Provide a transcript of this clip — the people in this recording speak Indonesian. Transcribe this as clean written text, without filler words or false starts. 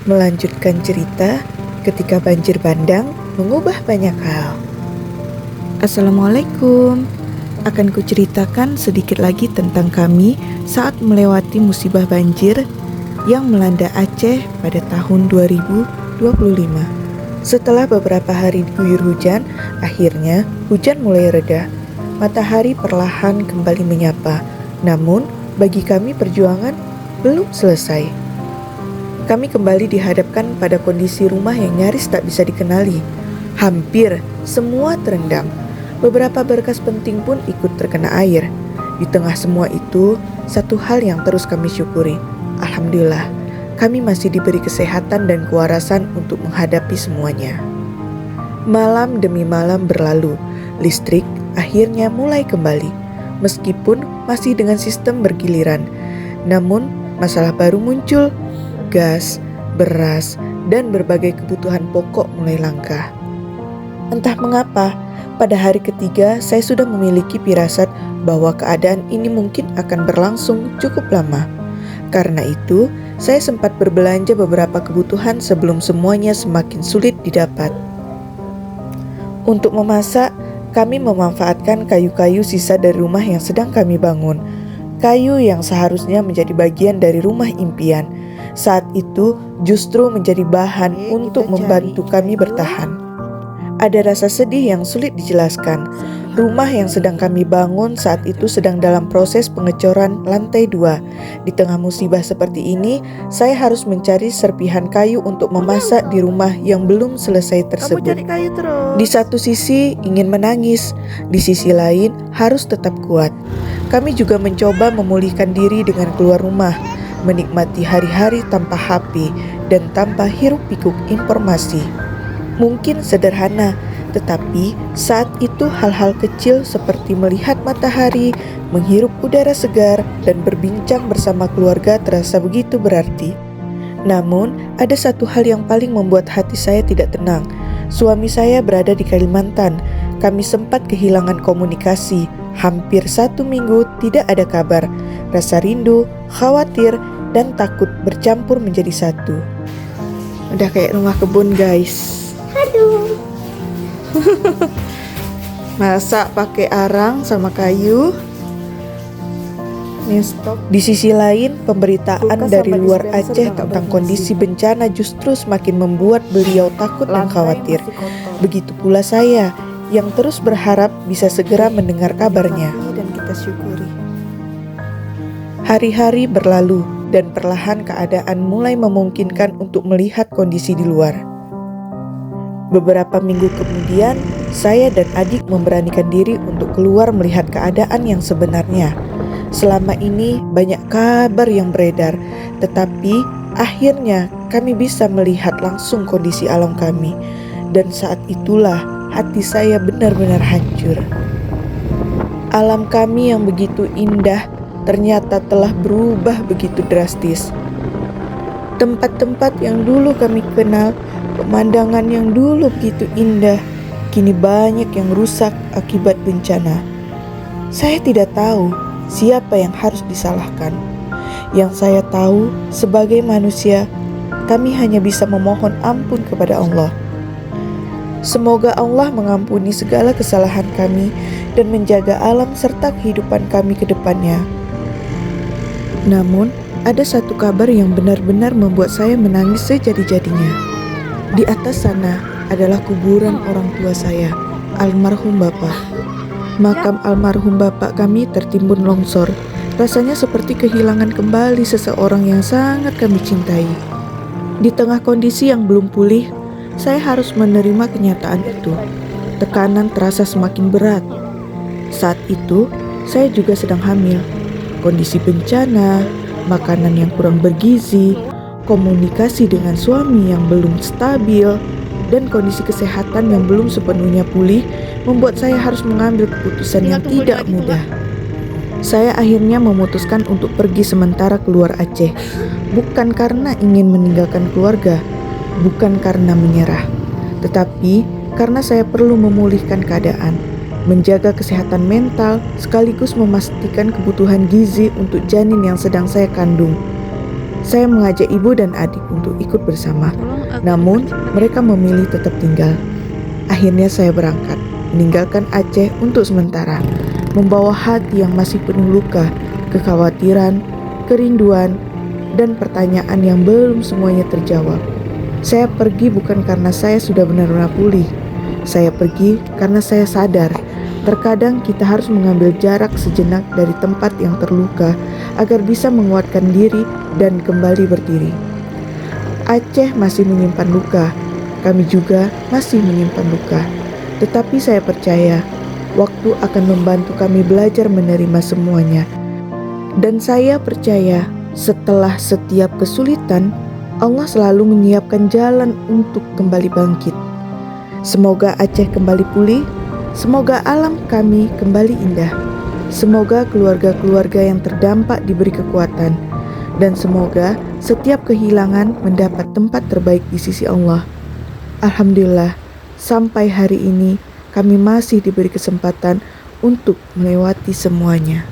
melanjutkan cerita ketika banjir bandang mengubah banyak hal. Assalamualaikum. Akan kuceritakan sedikit lagi tentang kami saat melewati musibah banjir yang melanda Aceh pada tahun 2025. Setelah beberapa hari diguyur hujan, akhirnya hujan mulai reda. Matahari perlahan kembali menyapa. Namun, bagi kami perjuangan belum selesai. Kami kembali dihadapkan pada kondisi rumah yang nyaris tak bisa dikenali. Hampir semua terendam. Beberapa berkas penting pun ikut terkena air. Di tengah semua itu, satu hal yang terus kami syukuri. Alhamdulillah, kami masih diberi kesehatan dan kewarasan untuk menghadapi semuanya. Malam demi malam berlalu, listrik akhirnya mulai kembali. Meskipun masih dengan sistem bergiliran, namun masalah baru muncul. Gas, beras, dan berbagai kebutuhan pokok mulai langka. Entah mengapa, pada hari ketiga saya sudah memiliki firasat bahwa keadaan ini mungkin akan berlangsung cukup lama. Karena itu, saya sempat berbelanja beberapa kebutuhan sebelum semuanya semakin sulit didapat. Untuk memasak, kami memanfaatkan kayu-kayu sisa dari rumah yang sedang kami bangun. Kayu yang seharusnya menjadi bagian dari rumah impian, saat itu justru menjadi bahan untuk membantu kami bertahan. Ada rasa sedih yang sulit dijelaskan. Rumah yang sedang kami bangun saat itu sedang dalam proses pengecoran lantai 2. Di tengah musibah seperti ini, saya harus mencari serpihan kayu untuk memasak di rumah yang belum selesai tersebut. Di satu sisi ingin menangis, di sisi lain harus tetap kuat. Kami juga mencoba memulihkan diri dengan keluar rumah, menikmati hari-hari tanpa HP dan tanpa hiruk-pikuk informasi. Mungkin sederhana, tetapi saat itu hal-hal kecil seperti melihat matahari, menghirup udara segar, dan berbincang bersama keluarga terasa begitu berarti. Namun, ada satu hal yang paling membuat hati saya tidak tenang. Suami saya berada di Kalimantan. Kami sempat kehilangan komunikasi. Hampir 1 minggu tidak ada kabar. Rasa rindu, khawatir, dan takut bercampur menjadi satu. Udah kayak rumah kebun, guys. Aduh. Masak pakai arang sama kayu. Di sisi lain, pemberitaan dari luar Aceh tentang kondisi bencana justru semakin membuat beliau takut dan khawatir. Begitu pula saya, yang terus berharap bisa segera mendengar kabarnya. Dan kita syukuri. Hari-hari berlalu dan perlahan keadaan mulai memungkinkan untuk melihat kondisi di luar. Beberapa minggu kemudian, saya dan adik memberanikan diri untuk keluar melihat keadaan yang sebenarnya. Selama ini banyak kabar yang beredar, tetapi akhirnya kami bisa melihat langsung kondisi alam kami. Dan saat itulah hati saya benar-benar hancur. Alam kami yang begitu indah ternyata telah berubah begitu drastis. Tempat-tempat yang dulu kami kenal, pemandangan yang dulu begitu indah, kini banyak yang rusak akibat bencana. Saya tidak tahu siapa yang harus disalahkan. Yang saya tahu, sebagai manusia, kami hanya bisa memohon ampun kepada Allah. Semoga Allah mengampuni segala kesalahan kami dan menjaga alam serta kehidupan kami ke depannya. Namun, ada satu kabar yang benar-benar membuat saya menangis sejadi-jadinya. Di atas sana adalah kuburan orang tua saya, almarhum Bapak. Makam almarhum Bapak kami tertimbun longsor. Rasanya seperti kehilangan kembali seseorang yang sangat kami cintai. Di tengah kondisi yang belum pulih, saya harus menerima kenyataan itu. Tekanan terasa semakin berat. Saat itu, saya juga sedang hamil. Kondisi bencana, makanan yang kurang bergizi, komunikasi dengan suami yang belum stabil, dan kondisi kesehatan yang belum sepenuhnya pulih membuat saya harus mengambil keputusan yang tidak mudah. Saya akhirnya memutuskan untuk pergi sementara keluar Aceh, bukan karena ingin meninggalkan keluarga, bukan karena menyerah, tetapi karena saya perlu memulihkan keadaan, menjaga kesehatan mental, sekaligus memastikan kebutuhan gizi untuk janin yang sedang saya kandung. Saya mengajak ibu dan adik untuk ikut bersama, namun mereka memilih tetap tinggal. Akhirnya saya berangkat, meninggalkan Aceh untuk sementara, membawa hati yang masih penuh luka, kekhawatiran, kerinduan, dan pertanyaan yang belum semuanya terjawab. Saya pergi bukan karena saya sudah benar-benar pulih. Saya pergi karena saya sadar terkadang kita harus mengambil jarak sejenak dari tempat yang terluka agar bisa menguatkan diri dan kembali berdiri. Aceh masih menyimpan luka, kami juga masih menyimpan luka. Tetapi saya percaya waktu akan membantu kami belajar menerima semuanya. Dan saya percaya setelah setiap kesulitan, Allah selalu menyiapkan jalan untuk kembali bangkit. Semoga Aceh kembali pulih, semoga alam kami kembali indah, semoga keluarga-keluarga yang terdampak diberi kekuatan, dan semoga setiap kehilangan mendapat tempat terbaik di sisi Allah. Alhamdulillah, sampai hari ini kami masih diberi kesempatan untuk melewati semuanya.